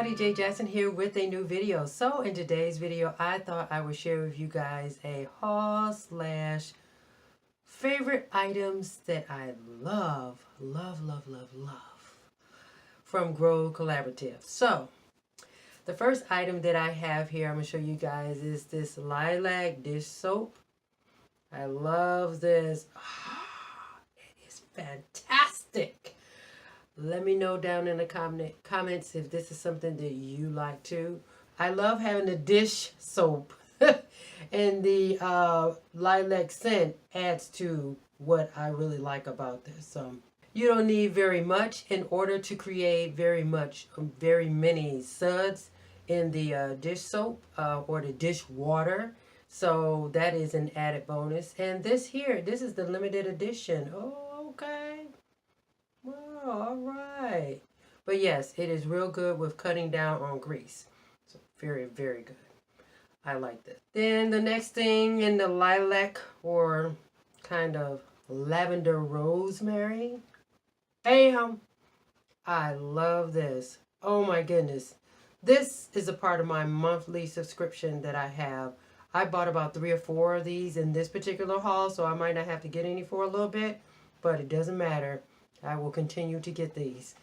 everybody, Jay Jackson here with a new video. So in today's video, I thought I would share with you guys a haul slash favorite items that I love from Grow Collaborative. So the first item that I have here, I'm going to show you guys, is this Lilac dish soap. I love this. It is fantastic. Let me know down in the comments if this is something that you like too. I love having the dish soap and the lilac scent adds to what I really like about this. You don't need very much in order to create very many suds in the dish soap or the dish water. So that is an added bonus. And this here, this is the limited edition. Oh, okay. Well, all right. But yes, it is real good with cutting down on grease. So very, very good. I like this. Then the next thing in the lilac or kind of lavender rosemary. Bam! I love this. Oh my goodness. This is a part of my monthly subscription that I have. I bought about 3 or 4 of these in this particular haul, so I might not have to get any for a little bit, but it doesn't matter. I will continue to get these.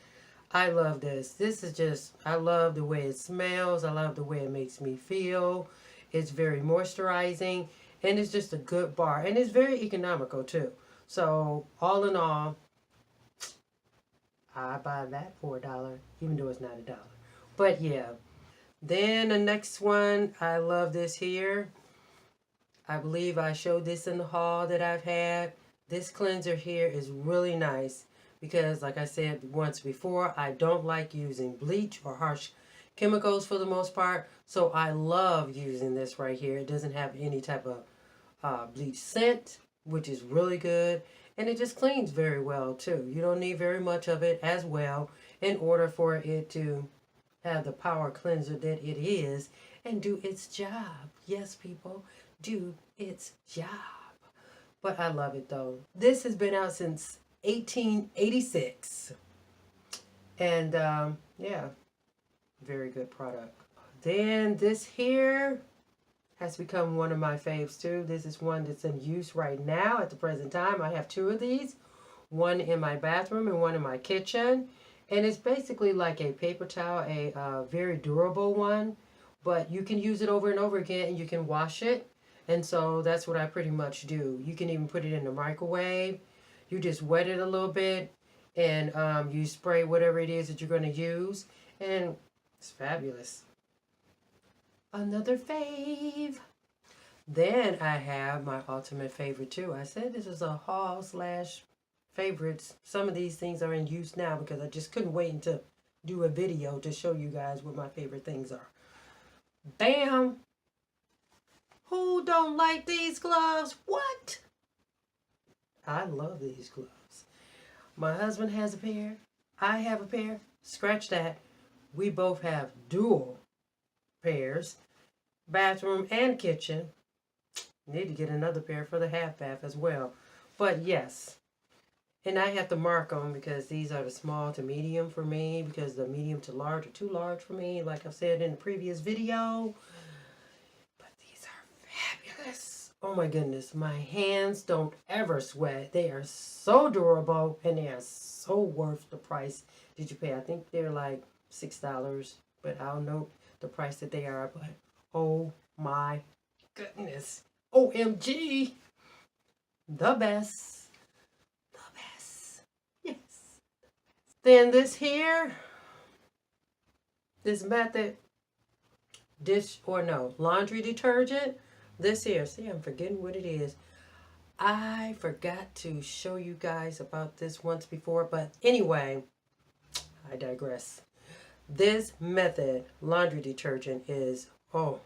I love this. This is just, I love the way it smells. I love the way it makes me feel. It's very moisturizing, and it's just a good bar. And it's very economical too. So all in all, I buy that for $1, even though it's not $1. But yeah. Then the next one, I love this here. I believe I showed this in the haul that I've had. This cleanser here is really nice because, like I said once before, I don't like using bleach or harsh chemicals for the most part. So I love using this right here. It doesn't have any type of bleach scent, which is really good. And it just cleans very well too. You don't need very much of it as well in order for it to have the power cleanser that it is and do its job. Yes, people, do its job. But I love it though. This has been out since 1886. And yeah, very good product. Then this here has become one of my faves too. This is one that's in use right now at the present time. I have 2 of these, one in my bathroom and one in my kitchen. And it's basically like a paper towel, a very durable one, but you can use it over and over again and you can wash it. And so that's what I pretty much do. You can even put it in the microwave. You just wet it a little bit and you spray whatever it is that you're going to use. And it's fabulous. Another fave. Then I have my ultimate favorite too. I said this is a haul slash favorites. Some of these things are in use now because I just couldn't wait until do a video to show you guys what my favorite things are. Bam! Who don't like these gloves? What? I love these gloves. My husband has a pair. I have a pair. Scratch that. We both have dual pairs. Bathroom and kitchen. Need to get another pair for the half bath as well. But yes. And I have to mark them because these are the small to medium for me, because the medium to large are too large for me, like I've said in the previous video. But these are fabulous. Oh my goodness, my hands don't ever sweat. They are so durable and they are so worth the price that you pay. I think they're like $6, but I'll note the price that they are. But oh my goodness, OMG, the best. Then this here, this method, laundry detergent. This here, see, I'm forgetting what it is. I forgot to show you guys about this once before, but anyway, I digress. This method laundry detergent is, oh,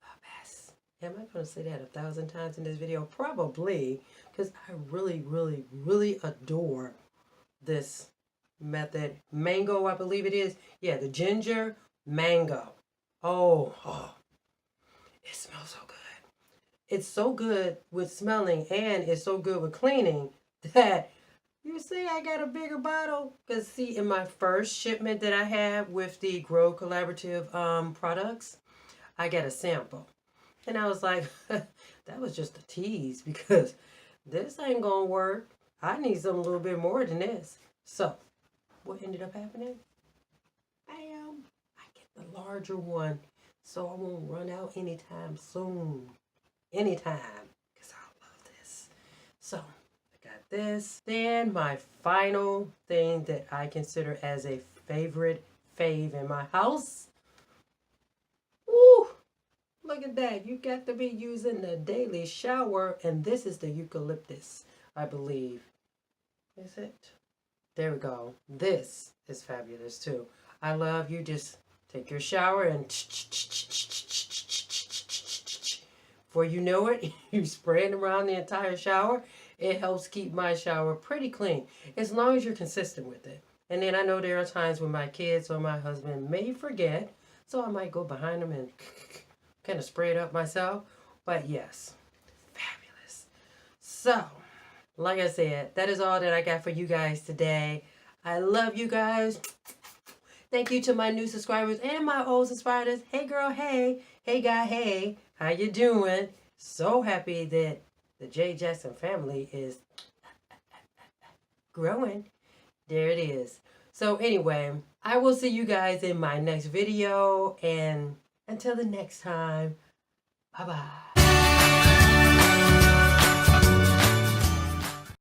the best. Am I going to say that 1,000 times in this video? Probably, because I really adore this method. Mango, I believe it is. Yeah, the ginger mango. Oh, it smells so good. It's so good with smelling and it's so good with cleaning that You see, I got a bigger bottle. Because, see, in my first shipment that I had with the Grow Collaborative products, I got a sample. And I was like, that was just a tease because this ain't going to work. I need something a little bit more than this. So, what ended up happening? I get the larger one so I won't run out anytime soon. Anytime. Because I love this. So, I got this. Then my final thing that I consider as a favorite fave in my house. Woo! Look at that. You got to be using the daily shower. And this is the eucalyptus, I believe. Is it? There we go. This is fabulous too. I love you just take your shower and before you know it, you spray it around the entire shower. It helps keep my shower pretty clean as long as you're consistent with it. And then I know there are times when my kids or my husband may forget, so I might go behind them and kind of spray it up myself. But yes, fabulous. So, like I said, that is all that I got for you guys today. I love you guys. Thank you to my new subscribers and my old subscribers. Hey girl, hey. Hey guy, hey. How you doing? So happy that the J Jackson family is growing. There it is. So anyway, I will see you guys in my next video. And until the next time, bye-bye.